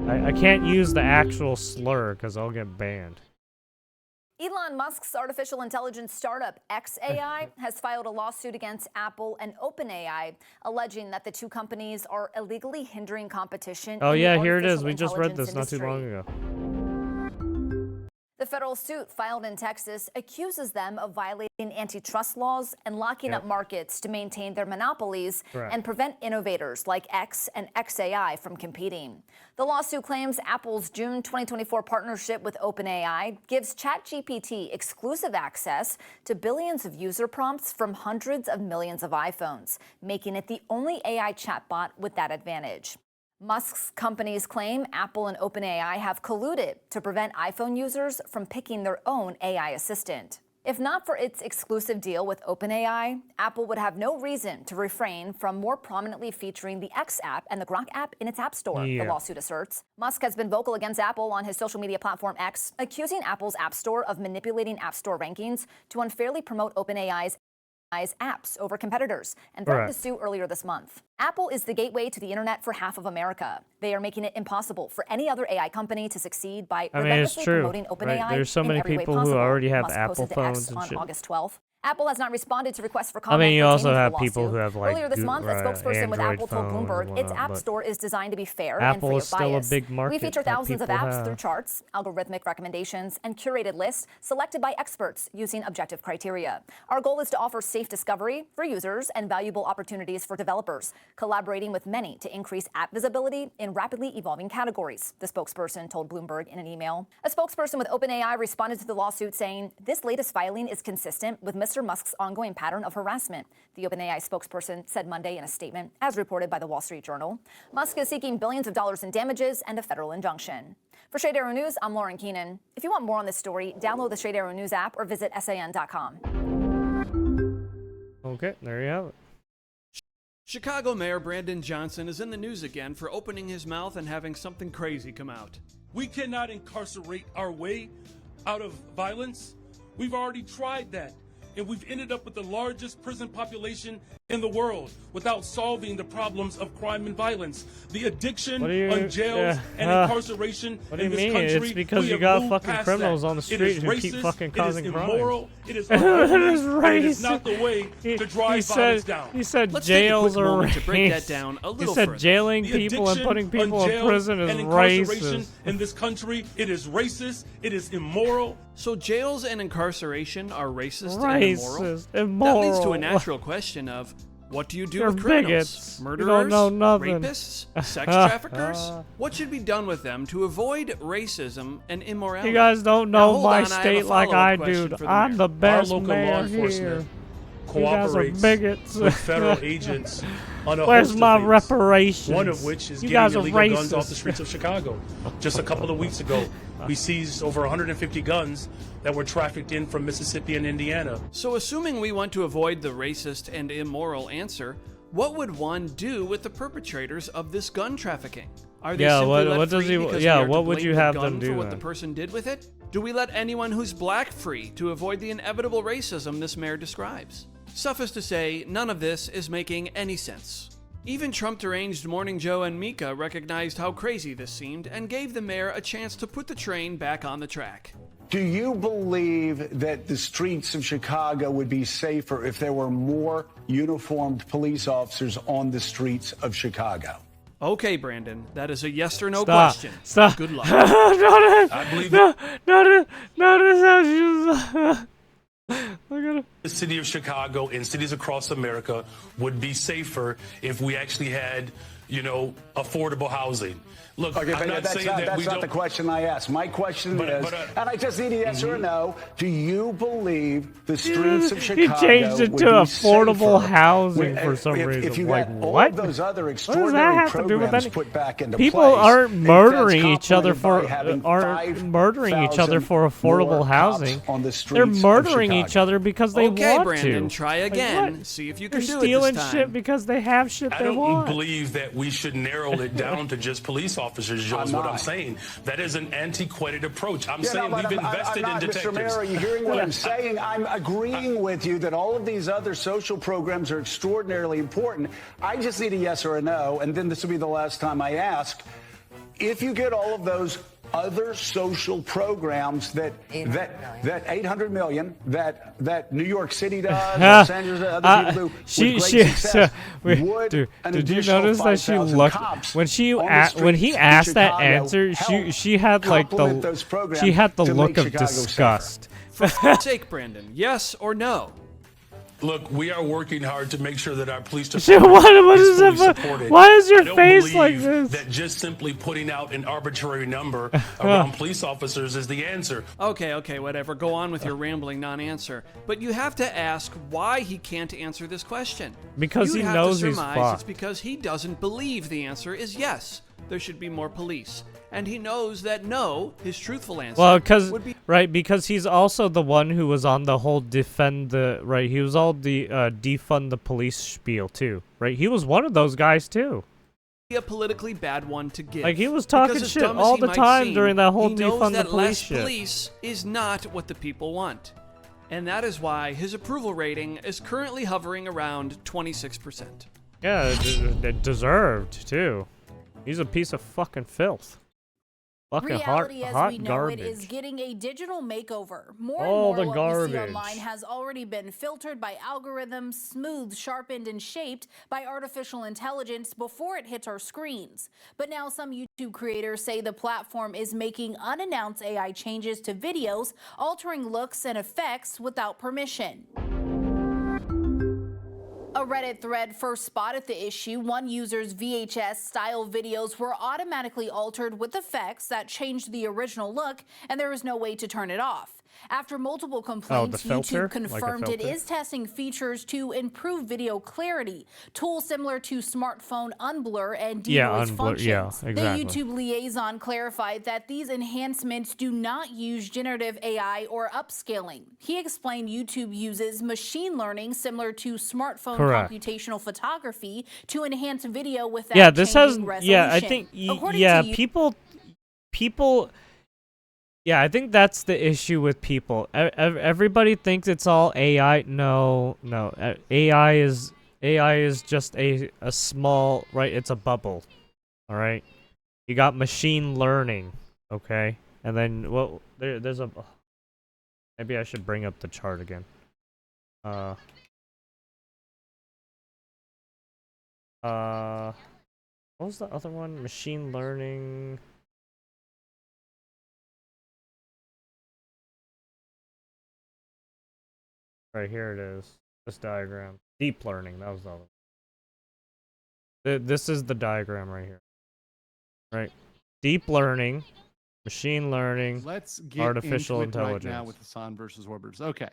I can't use the actual slur because I'll get banned. Elon Musk's artificial intelligence startup xAI has filed a lawsuit against Apple and OpenAI, alleging that the two companies are illegally hindering competition. Oh in yeah, the here it is. artificial We just read intelligence this not too industry. long ago. The federal suit filed in Texas accuses them of violating antitrust laws and locking up markets to maintain their monopolies and prevent innovators like X and XAI from competing. The lawsuit claims Apple's June 2024 partnership with OpenAI gives ChatGPT exclusive access to billions of user prompts from hundreds of millions of iPhones, making it the only AI chatbot with that advantage. Musk's companies claim Apple and OpenAI have colluded to prevent iPhone users from picking their own AI assistant. If not for its exclusive deal with OpenAI, Apple would have no reason to refrain from more prominently featuring the X app and the Grok app in its App Store, the lawsuit asserts. Musk has been vocal against Apple on his social media platform X, accusing Apple's App Store of manipulating App Store rankings to unfairly promote OpenAI's apps over competitors and threatened to sue earlier this month. Apple is the gateway to the internet for half of America. They are making it impossible for any other AI company to succeed by relentlessly promoting OpenAI There's so many people who already have Apple phones and shit. On August 12th. Apple has not responded to requests for comment. I mean, you also have people who have like earlier this month, a spokesperson with Apple told Bloomberg its App Store is designed to be fair and free of bias. Apple is still a big market. We feature thousands of apps through charts, algorithmic recommendations, and curated lists selected by experts using objective criteria. Our goal is to offer safe discovery for users and valuable opportunities for developers, collaborating with many to increase app visibility in rapidly evolving categories, the spokesperson told Bloomberg in an email. A spokesperson with OpenAI responded to the lawsuit saying, "This latest filing is consistent with Mr. Musk's ongoing pattern of harassment," the OpenAI spokesperson said Monday in a statement, as reported by the Wall Street Journal. Musk is seeking billions of dollars in damages and a federal injunction. For Shade Arrow News, I'm Lauren Keenan. If you want more on this story, download the Shade Arrow News app or visit san.com. Okay, there you have it. Chicago Mayor Brandon Johnson is in the news again for opening his mouth and having something crazy come out. We cannot incarcerate our way out of violence. We've already tried that, and we've ended up with the largest prison population in the world without solving the problems of crime and violence. The addiction on jails and incarceration in this country. It's because you got fucking criminals on the street who keep fucking causing crime. It is immoral. It is It is racist. It is not the way to drive violence down. He said Let's jails take a quick are moment to break that racist. down a He little said further. jailing The people and putting addiction people on in jails prison is and incarceration racist. in this country, it is racist. It is immoral. So jails and incarceration are racist Racist, and immoral? That leads to immoral. a natural question of, what do you do You're with criminals? bigots. You Murderers? don't know nothing. Rapists? Sex traffickers? What should be done with them to avoid racism and immorality? You guys don't Now, know hold my on, I have a state like follow-up I question do. for I'm mayor. the best Our local mayor law here. enforcement You guys are cooperates bigots. with federal agents on a Where's host of my things. reparations? One of which is You guys getting are illegal guns off racist. the streets of Chicago. Just a couple of weeks ago, we seized over 150 guns that were trafficked in from Mississippi and Indiana. So assuming we want to avoid the racist and immoral answer, what would one do with the perpetrators of this gun trafficking? Are they simply let what does free he? because Yeah, we are to what would blame you the have gun them do for what then? the person did with it? Do we let anyone who's black free to avoid the inevitable racism this mayor describes? Suffice to say, none of this is making any sense. Even Trump-deranged Morning Joe and Mika recognized how crazy this seemed and gave the mayor a chance to put the train back on the track. Do you believe that the streets of Chicago would be safer if there were more uniformed police officers on the streets of Chicago? Okay, Brandon, that is a yes or no Stop. question. Stop. Good luck. I believe no, this how Look at him. the city of Chicago and cities across America would be safer if we actually had, affordable housing. Look, Okay, I'm but not that's saying not, that we that's not don't. the question I asked. My question is, and I just need a yes or a no, do you believe the streets of Chicago He changed it would to be affordable safer housing for some if reason. you Like, got all what? of those other What does that extraordinary have to do with programs any? put back into People place, aren't and murdering that's each other complemented by having each other 5,000 for affordable more housing. cops on the They're streets of murdering Chicago. each other because they Okay, want Brandon, to. try Like, again. what? See if you can They're do stealing it this time. shit because they have shit I they don't want. believe that we should narrow it down to just police officers, Joe, is what I'm saying. That is an antiquated approach. I'm saying we've invested in detectives. Mr. Mayor, are you hearing what I'm saying? I'm agreeing with you that all of these other social programs are extraordinarily important. I just need a yes or a no, and then this will be the last time I ask. If you get all of those other social programs that 800 million that New York City does, Los Angeles, other people do with great success. Did you notice that she looked when he asked that answer? She had like the look of disgust. For f***'s sake, Brandon, yes or no? Look, we are working hard to make sure that our police department what is is fully that? supported. Why is your I don't face like believe this? that just simply putting out an arbitrary number around police officers is the answer. Okay, whatever. Go on with your rambling non-answer. But you have to ask why he can't answer this question. Because You'd he have knows to he's surmise fucked. it's because he doesn't believe the answer is yes, there should be more police. And he knows that no, his truthful answer would be... because he's also the one who was on the whole he was all the defund the police spiel too, right? He was one of those guys too. A politically bad one to give. Like he was talking Because as shit dumb as all he the might time seem, during that whole he knows defund the that police less shit. police is not what the people want. And that is why his approval rating is currently hovering around 26%. Yeah, it deserved too. He's a piece of fucking filth. Fucking Reality as hot we know garbage. it is getting a digital makeover. More All and the more what we see garbage. online has already been filtered by algorithms, smoothed, sharpened, and shaped by artificial intelligence before it hits our screens. But now some YouTube creators say the platform is making unannounced AI changes to videos, altering looks and effects without permission. A Reddit thread first spotted the issue. One user's VHS-style videos were automatically altered with effects that changed the original look, and there was no way to turn it off. After multiple complaints, YouTube confirmed it is testing features to improve video clarity, tools similar to smartphone unblur and denoise functions. Yeah, exactly. The YouTube liaison clarified that these enhancements do not use generative AI or upscaling. He explained YouTube uses machine learning similar to smartphone computational photography to enhance video without changing resolution. Yeah, I think people. Yeah, I think that's the issue with people. Everybody thinks it's all AI. No. AI is just a small, right? It's a bubble. All right. You got machine learning, okay? And then there's a maybe I should bring up the chart again. What was the other one? Machine learning. Right, here it is. This diagram. Deep learning, that was the other one. This is the diagram right here. Right. Deep learning, machine learning, artificial intelligence. Right now with Hassan versus Orbiters. Okay.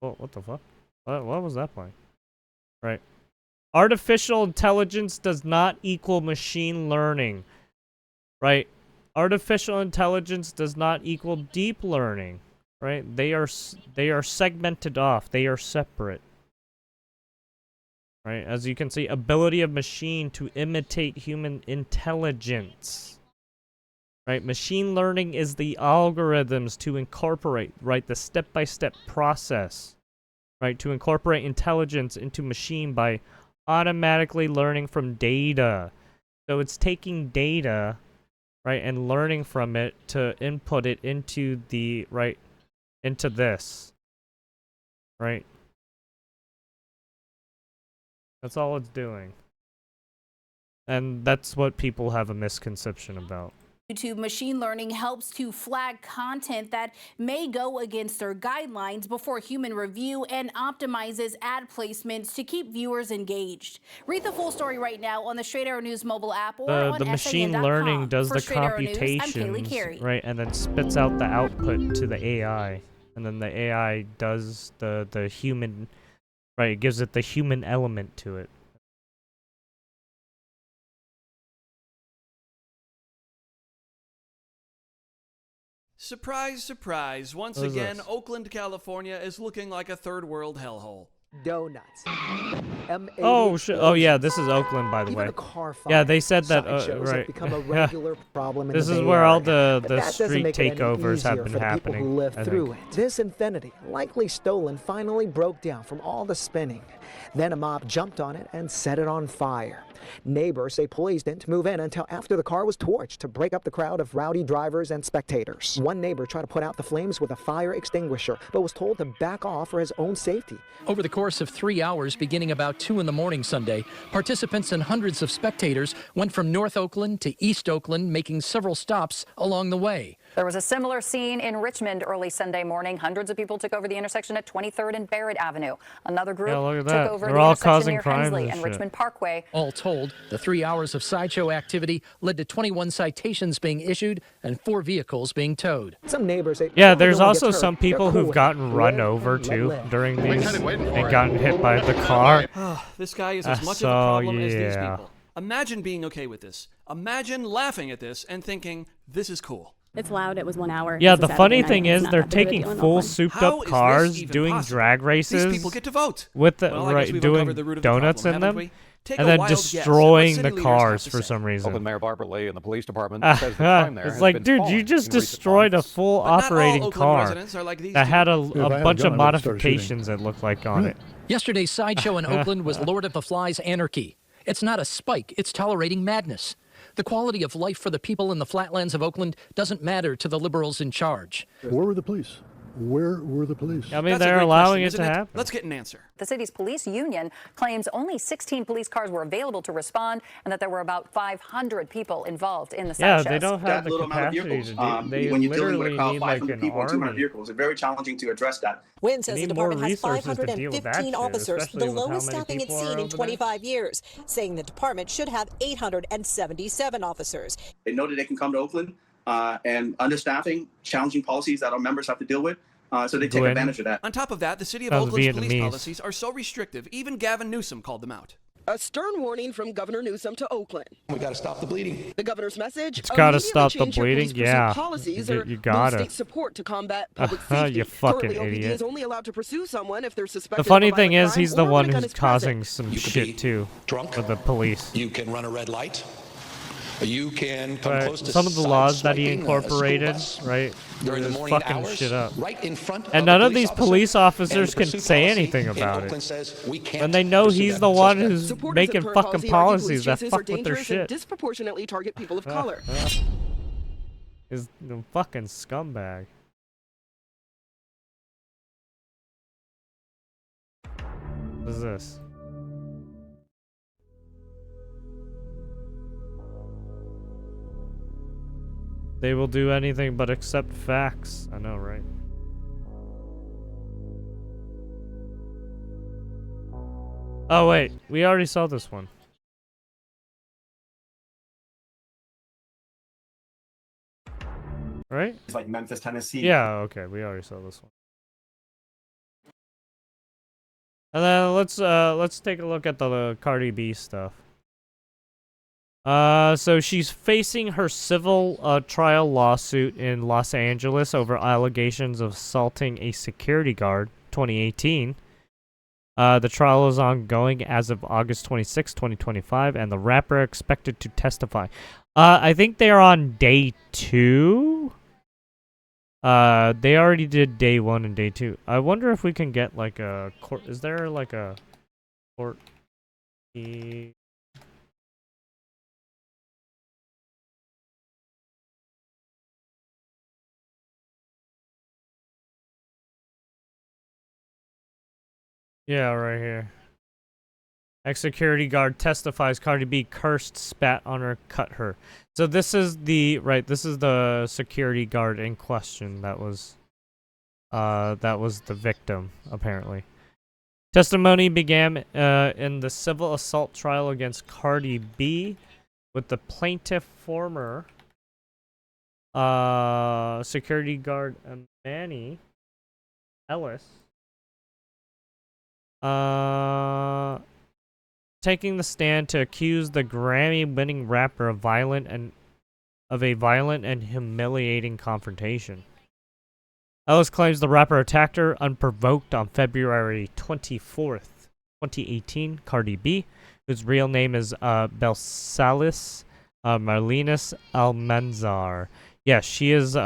What the fuck? What was that point? Right. Artificial intelligence does not equal machine learning. Right. Artificial intelligence does not equal deep learning. Right? They are segmented off. They are separate. Right? As you can see, ability of machine to imitate human intelligence. Right? Machine learning is the algorithms to incorporate, right, the step-by-step process, right, to incorporate intelligence into machine by automatically learning from data. So it's taking data, right, and learning from it to input it into the, right, into this, right? That's all it's doing. And that's what people have a misconception about. YouTube machine learning helps to flag content that may go against their guidelines before human review and optimizes ad placements to keep viewers engaged. Read the full story right now on the Straight Arrow News mobile app or on the machine learning does the computations, right, and then spits out the output to the AI. And then the AI does the human, right, it gives it the human element to it. Surprise, surprise. Once again, Oakland, California is looking like a third world hellhole. Donuts. Oh yeah, this is Oakland, by the way. Yeah, they said that right. Become a regular problem in this the is Bay where Area. all the But that doesn't street make it any takeovers have easier been for the happening. people who live I through think. it. This Infiniti, likely stolen, finally broke down from all the spinning. Then a mob jumped on it and set it on fire. Neighbors say police didn't move in until after the car was torched to break up the crowd of rowdy drivers and spectators. One neighbor tried to put out the flames with a fire extinguisher, but was told to back off for his own safety. Over the course of 3 hours, beginning about 2 in the morning Sunday, participants and hundreds of spectators went from North Oakland to East Oakland, making several stops along the way. There was a similar scene in Richmond early Sunday morning. Hundreds of people took over the intersection at 23rd and Barrett Avenue. Another group took over the intersection near Hensley and Richmond Parkway. All told, the 3 hours of sideshow activity led to 21 citations being issued and 4 vehicles being towed. Some neighbors say, yeah, there's also some people who've gotten run over too during these and gotten hit by the car. This guy is as much of a problem as these people. Imagine being okay with this. Imagine laughing at this and thinking, this is cool. It's loud. It was 1 hour. Yeah, the funny thing is they're taking full souped-up cars, doing drag races. These people get to vote. With the doing donuts in them, and then destroying the cars for some reason. Oakland Mayor Barbara Lee and the police department says the crime there it's like, dude, you just destroyed a full operating car that had a bunch of modifications it looked like on it. Yesterday's sideshow in Oakland was Lord of the Flies anarchy. It's not a spike, it's tolerating madness. The quality of life for the people in the flatlands of Oakland doesn't matter to the liberals in charge. Where were the police? Where were the police? I mean, they're allowing it to happen. Let's get an answer. The city's police union claims only 16 police cars were available to respond and that there were about 500 people involved in the sideshows. Yeah, they don't have the capacity to do. They literally need like an people, 200 army. vehicles. It's very challenging to address that. Wynn says the department has resources to deal with that 515 shit, officers, the especially with how lowest many staffing it's people are seen in over there. 25 years, saying the department should have 877 officers. They know that they can come to Oakland and understaffing, challenging policies that our members have to deal with. So they take advantage of that. On top of that, the city of Oakland's police policies are so restrictive, even Gavin Newsom called them out. A stern warning from Governor Newsom to Oakland. We got to stop the bleeding. The governor's message: It's got to stop the change your bleeding. police pursuit Yeah, policies you got state it. support to combat public safety. You fucking Currently, OPD idiot. is only allowed to pursue someone if they're suspected. The funny of a thing violent is, crime he's the or one when a gun who's is present. causing some shit too. Drunk with the police. You can run a red light. You can come Right. close to Some of the laws that he sideswiping a school incorporated, bus right? during the is morning fucking hours, shit up. right in front And of none the of these police officers can say anything about it. And they know he's the one who's Supporters making of current fucking policy argue policies police that chases fuck are with their dangerous and shit. disproportionately target people of color. Is the fucking scumbag. What is this? They will do anything but accept facts. I know, right? Oh, wait. We already saw this one. Right? It's like Memphis, Tennessee. Yeah, okay. We already saw this one. And then let's take a look at the Cardi B stuff. So she's facing her civil trial lawsuit in Los Angeles over allegations of assaulting a security guard, 2018. The trial is ongoing as of August 26, 2025, and the rapper expected to testify. I think they're on day 2. They already did day 1 and day 2. I wonder if we can get like a court. Is there like a court? Yeah, right here. Ex-security guard testifies Cardi B cursed, spat on her, cut her. So this is the security guard in question that was the victim, apparently. Testimony began in the civil assault trial against Cardi B, with the plaintiff former security guard Manny Ellis taking the stand to accuse the Grammy-winning rapper of a violent and humiliating confrontation. Ellis claims the rapper attacked her unprovoked on February 24th, 2018. Cardi B, whose real name is Belsalis Marlenis Almanzar. Yeah, she is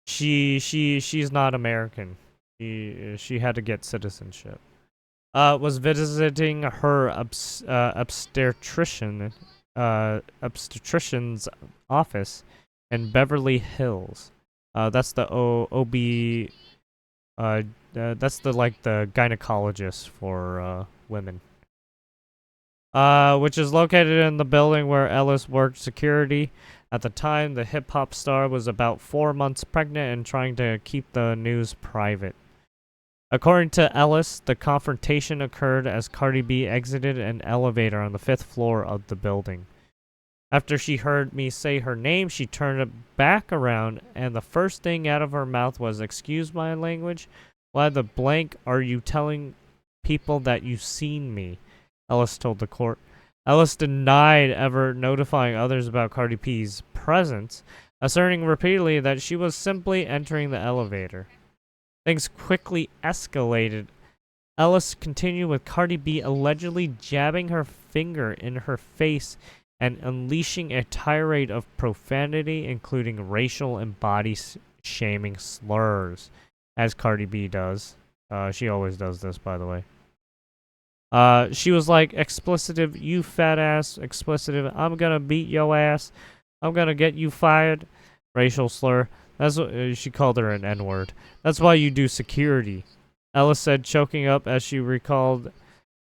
she's not American. She had to get citizenship. was visiting her obstetrician's office in Beverly Hills. That's the OB. That's the the gynecologist for women. Which is located in the building where Ellis worked security. At the time, the hip-hop star was about 4 months pregnant and trying to keep the news private. According to Ellis, the confrontation occurred as Cardi B exited an elevator on the 5th floor of the building. After she heard me say her name, she turned back around, and the first thing out of her mouth was, "Excuse my language? Why the blank are you telling people that you've seen me?" Ellis told the court. Ellis denied ever notifying others about Cardi B's presence, asserting repeatedly that she was simply entering the elevator. Things quickly escalated. Ellis continued with Cardi B allegedly jabbing her finger in her face and unleashing a tirade of profanity, including racial and body-shaming slurs, as Cardi B does. She always does this, by the way. She was like, "Explicitive, you fat ass. Explicitive, I'm gonna beat yo ass. I'm gonna get you fired." Racial slur. That's what she called her, an N-word. "That's why you do security," Ellis said, choking up as she recalled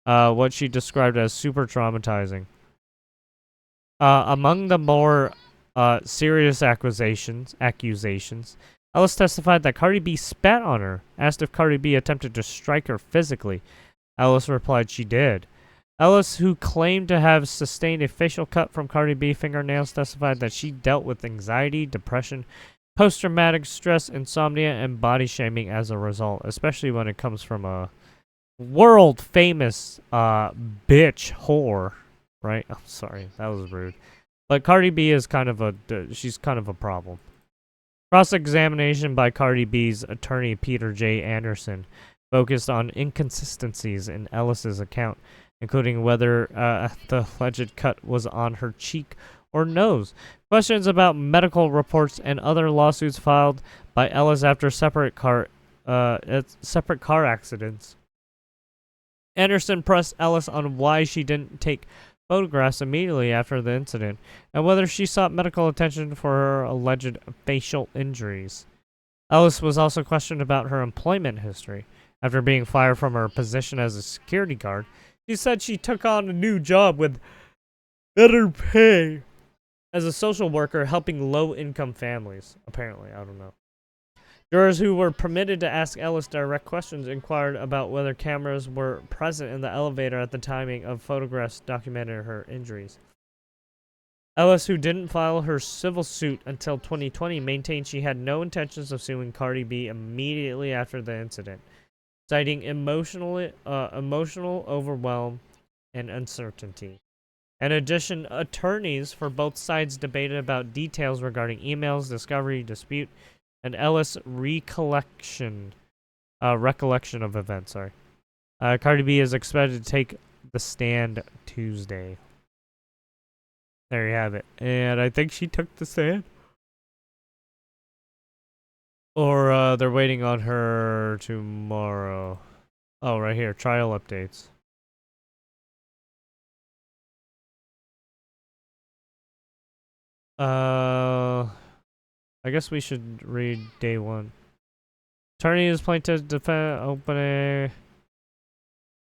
what she described as super traumatizing. Among the more serious accusations, Ellis testified that Cardi B spat on her, asked if Cardi B attempted to strike her physically. Ellis replied she did. Ellis, who claimed to have sustained a facial cut from Cardi B fingernails, testified that she dealt with anxiety, depression, post-traumatic stress, insomnia, and body shaming as a result, especially when it comes from a world-famous bitch whore, right? I'm sorry, that was rude. But Cardi B is she's kind of a problem. Cross-examination by Cardi B's attorney, Peter J. Anderson, focused on inconsistencies in Ellis's account, including whether the alleged cut was on her cheek or nose. Questions about medical reports and other lawsuits filed by Ellis after separate car accidents. Anderson pressed Ellis on why she didn't take photographs immediately after the incident, and whether she sought medical attention for her alleged facial injuries. Ellis was also questioned about her employment history. After being fired from her position as a security guard, she said she took on a new job with better pay as a social worker helping low-income families. Apparently, I don't know. Jurors who were permitted to ask Ellis direct questions inquired about whether cameras were present in the elevator at the timing of photographs documenting her injuries. Ellis, who didn't file her civil suit until 2020, maintained she had no intentions of suing Cardi B immediately after the incident, citing emotional overwhelm and uncertainty. In addition, attorneys for both sides debated about details regarding emails, discovery, dispute, and Ellis' recollection of events. Cardi B is expected to take the stand Tuesday. There you have it. And I think she took the stand. Or they're waiting on her tomorrow. Oh, right here. Trial updates. I guess we should read day one. Attorney is plaintiff defend opening.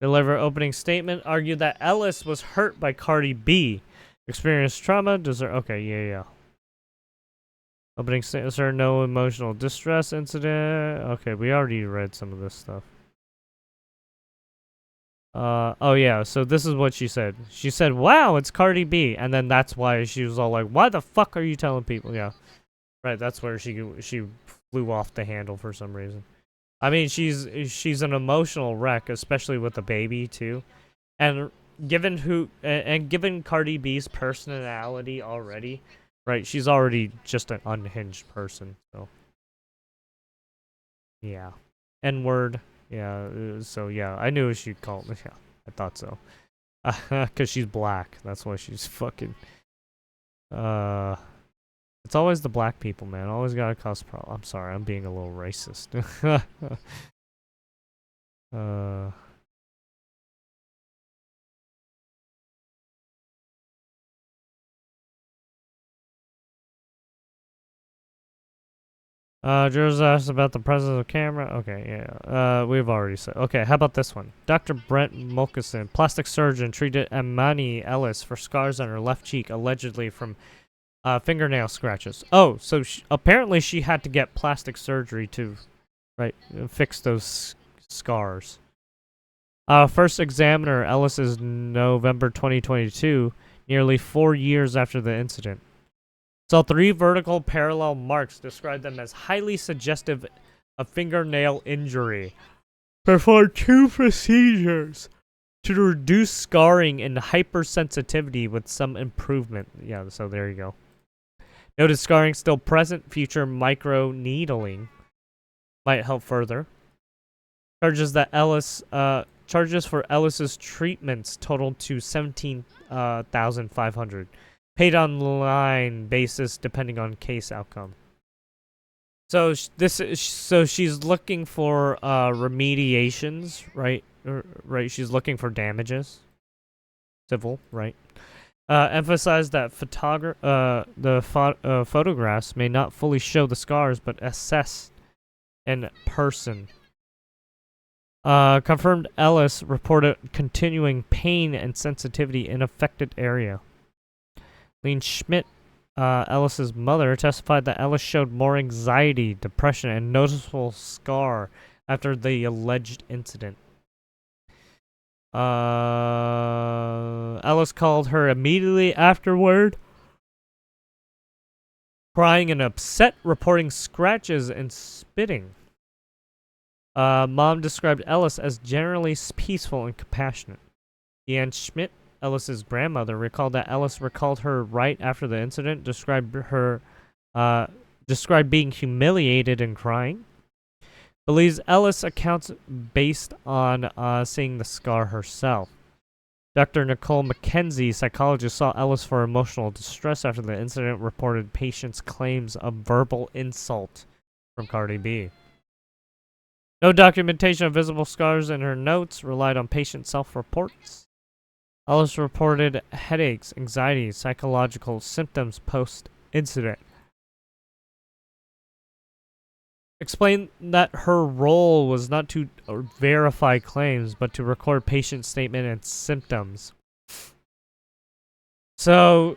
Deliver opening statement. Argued that Ellis was hurt by Cardi B. Experienced trauma. Okay, yeah. Opening statement. Sir, no emotional distress incident. Okay, we already read some of this stuff. Oh yeah, so this is what she said. She said, "Wow, it's Cardi B." And then that's why she was all like, "Why the fuck are you telling people?" Yeah. Right, that's where she flew off the handle for some reason. I mean, she's an emotional wreck, especially with the baby too. And given Cardi B's personality already, right? She's already just an unhinged person, so yeah. N-word. Yeah, so yeah, I knew she'd call me. Yeah, I thought so. Cuz she's black. That's why she's fucking it's always the black people, man. Always gotta cause problems. I'm sorry, I'm being a little racist. Jules asked about the presence of camera. Okay, yeah. We've already said. Okay, how about this one? Dr. Brent Mulkison, plastic surgeon, treated Amani Ellis for scars on her left cheek, allegedly from fingernail scratches. Oh, so apparently she had to get plastic surgery to, fix those scars. First examiner Ellis is November 2022, nearly 4 years after the incident. Saw 3 vertical parallel marks, described them as highly suggestive of fingernail injury. Performed 2 procedures to reduce scarring and hypersensitivity with some improvement. Yeah, so there you go. Noted scarring still present. Future micro needling might help further. Charges for Ellis's treatments totaled to $17,500. Paid online basis depending on case outcome. So she's looking for remediations, right? Right. She's looking for damages. Civil, right? Emphasized that photographs may not fully show the scars, but assess in person. Confirmed Ellis reported continuing pain and sensitivity in affected area. Lean Schmidt, Ellis's mother, testified that Ellis showed more anxiety, depression, and noticeable scar after the alleged incident. Ellis called her immediately afterward, crying and upset, reporting scratches and spitting. Mom described Ellis as generally peaceful and compassionate. Deanne Schmidt, Ellis's grandmother, recalled that Ellis recalled her right after the incident, described being humiliated and crying. Believes Ellis accounts based on seeing the scar herself. Dr. Nicole McKenzie, psychologist, saw Ellis for emotional distress after the incident, reported patient's claims of verbal insult from Cardi B. No documentation of visible scars in her notes, relied on patient self-reports. Ellis reported headaches, anxiety, psychological symptoms post-incident. Explained that her role was not to verify claims, but to record patient statement and symptoms. So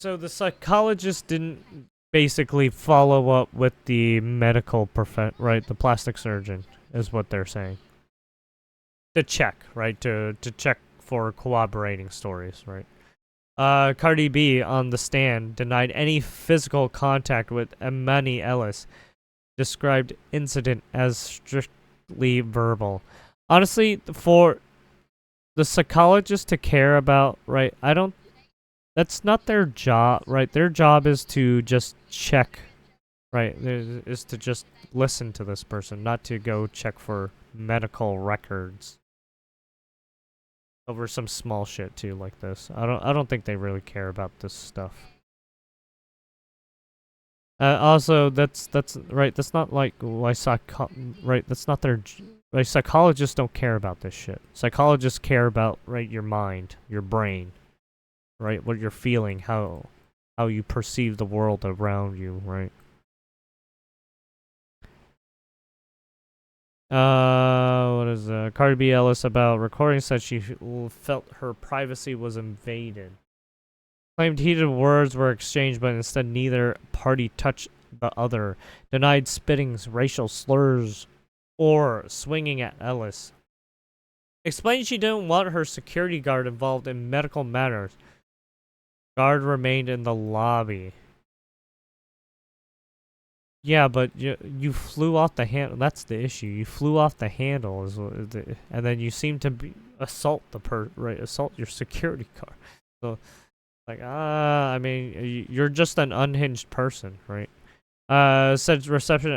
the psychologist didn't basically follow up with the medical right? The plastic surgeon is what they're saying. To check, right? To check for corroborating stories, right? Cardi B on the stand denied any physical contact with Amani Ellis. Described incident as strictly verbal. Honestly, for the psychologist to care about, right? That's not their job, right? Their job is to just check, right? Is to just listen to this person, not to go check for medical records over some small shit too, like this. I don't think they really care about this stuff. Also, that's right. That's not like why right. That's not their. Right, psychologists don't care about this shit. Psychologists care about your mind, your brain, right? What you're feeling, how you perceive the world around you, right? What is Cardi B Ellis about recording said she felt her privacy was invaded. Claimed heated words were exchanged, but instead neither party touched the other. Denied spittings, racial slurs, or swinging at Ellis. Explained she didn't want her security guard involved in medical matters. Guard remained in the lobby. Yeah, but you flew off the handle. That's the issue. You flew off the handle, and then you seem to assault assault your security guard. So. I mean, you're just an unhinged person, right? Said reception,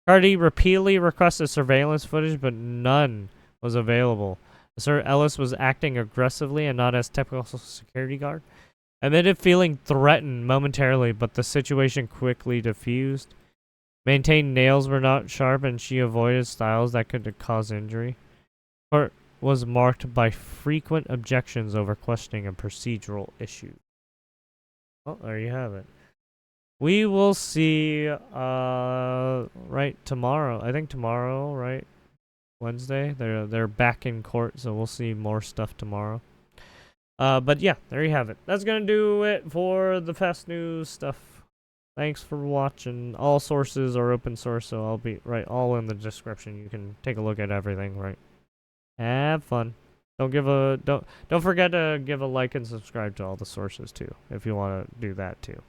Cardi repeatedly requested surveillance footage, but none was available. Sir Ellis was acting aggressively and not as typical security guard. Admitted feeling threatened momentarily, but the situation quickly diffused. Maintained nails were not sharp, and she avoided styles that could cause injury. Court was marked by frequent objections over questioning and procedural issues. Well, there you have it. We will see, right, tomorrow. I think tomorrow, right? Wednesday. They're back in court, so we'll see more stuff tomorrow. But yeah, there you have it. That's gonna do it for the fast news stuff. Thanks for watching. All sources are open source, so I'll be all in the description. You can take a look at everything, right? Have fun. Don't forget to give a like and subscribe to all the sources too, if you want to do that too.